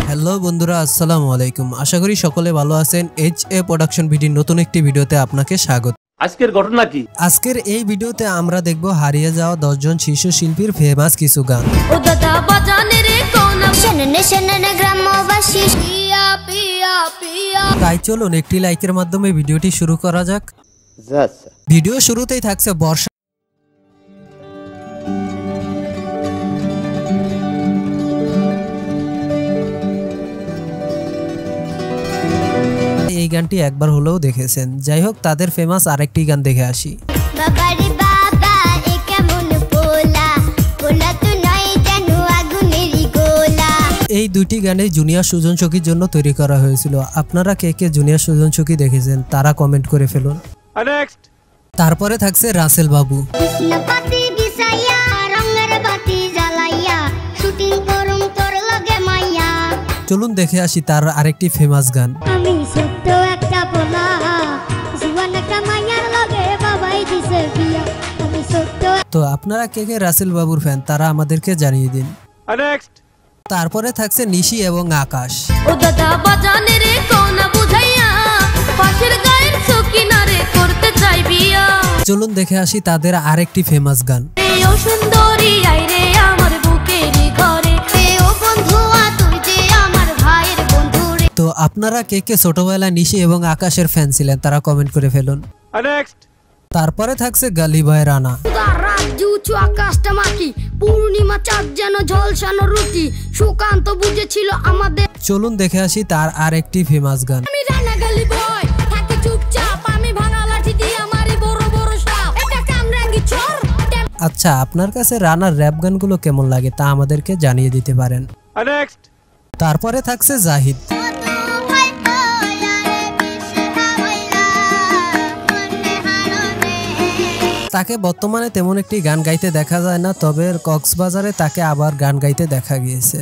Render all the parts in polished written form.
Hello বন্ধুরা, আসসালামু আলাইকুম। আশা করি সকলে ভালো আছেন। HA প্রোডাকশন ভিডিওর নতুন একটি ভিডিওতে আপনাকে স্বাগত। আজকের ঘটনা কি? আজকের এই ভিডিওতে আমরা দেখব হারিয়ে যাওয়া 10 জন শিশু শিল্পীর ফেমাস কিছু গান। তাই চলুন একটি লাইকের মাধ্যমে ভিডিওটি শুরু করা যাক। ভিডিও শুরুতেই থাকছে বর্ষা। এই গানটি একবার হলেও দেখেছেন। যাই হোক, তাদের ফেমাস আরেকটি গান দেখে আসি। এই দুইটি গানে জুনিয়র সুজন সখীর জন্য তৈরি করা হয়েছিল। আপনারা কে কে জুনিয়র সুজন সখী দেখেছেন তারা কমেন্ট করে ফেলুন। তারপরে থাকছে রাসেল বাবু। চলুন দেখে আসি তার আরেকটি ফেমাস গান। তো আপনারা কে কে রাসেল বাবুর ফ্যান তারা আমাদেরকে জানিয়ে দিন। তারপরে থাকছে নিশি এবং আকাশ। চলুন দেখে আসি তাদের আরেকটি ফেমাস গান। তো আপনারা কে কে ছোটবেলায় নিশি এবং আকাশের ফ্যান ছিলেন তারা কমেন্ট করে ফেলুন। তারপরে থাকছে গালি ভাই রানা। চলুন দেখে আসি তার আরেকটি ফেমাস গান। আচ্ছা, আপনার কাছে রানার র‍্যাপ গানগুলো কেমন লাগে তা আমাদেরকে জানিয়ে দিতে পারেন। তারপরে থাকছে জাহিদ। তাকে বর্তমানে তেমন একটি গান গাইতে দেখা যায় না, তবে কক্সবাজারে তাকে আবার গান গাইতে দেখা গিয়েছে।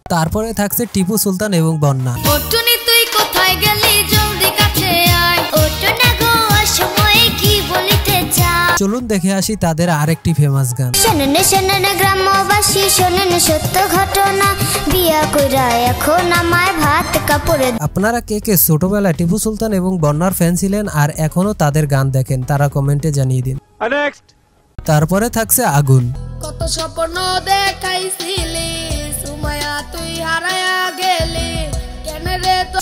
তারপরে থাকছে টিপু সুলতান এবং বন্যা। চলুন দেখে আসি তাদের আরেকটি ফেমাস গান। আপনারা কে কে ছোটবেলায় টিপু সুলতান এবং বন্যার ফ্যান ছিলেন আর এখনো তাদের গান দেখেন তারা কমেন্টে জানিয়ে দিন। তারপরে থাকছে আগুন। কত স্বপ্ন দেখাইছিলি সুমাইয়া তুই হারায়া গেলি।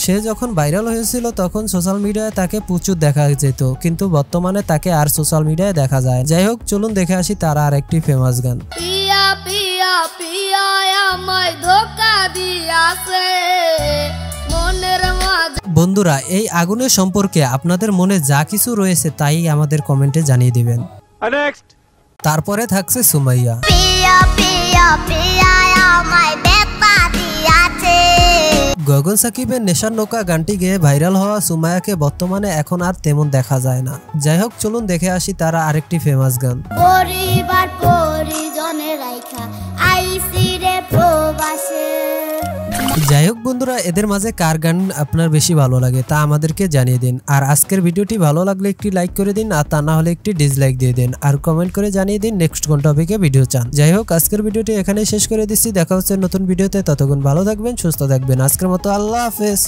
সে যখন ভাইরাল হয়েছিল তখন সোশ্যাল মিডিয়ায় তাকে প্রচুর দেখা যেত, কিন্তু বর্তমানে তাকে আর সোশ্যাল মিডিয়ায় দেখা যায়। যাই হোক, চলুন দেখে আসি তার আরেকটি ফেমাস গান। বন্ধুরা, এই আগুনের সম্পর্কে আপনাদের মনে যা কিছু রয়েছে তাই আমাদের কমেন্টে জানিয়ে দিবেন। তারপরে থাকছে সুমাইয়া। গগন সাকিবের নেশার নৌকা গানটি গেয়ে ভাইরাল হওয়া সুমাইয়াকে বর্তমানে এখন আর তেমন দেখা যায় না। যাই হোক, চলুন দেখে আসি তারা আরেকটি ফেমাস গান। যাই হোক বন্ধুরা, এদের মাঝে কার গান আপনার বেশি ভালো লাগে তা আমাদেরকে জানিয়ে দিন। আর আজকের ভিডিওটি ভালো লাগলে একটি লাইক করে দিন, আর তা না হলে একটি ডিসলাইক দিয়ে দিন, আর কমেন্ট করে জানিয়ে দিন নেক্সট কোন টপিকে ভিডিও চান। যাই হোক, আজকের ভিডিওটি এখানেই শেষ করে দিচ্ছি। দেখা হচ্ছে নতুন ভিডিওতে। ততক্ষণ ভালো থাকবেন, সুস্থ থাকবেন। আজকের মতো আল্লাহ হাফেজ।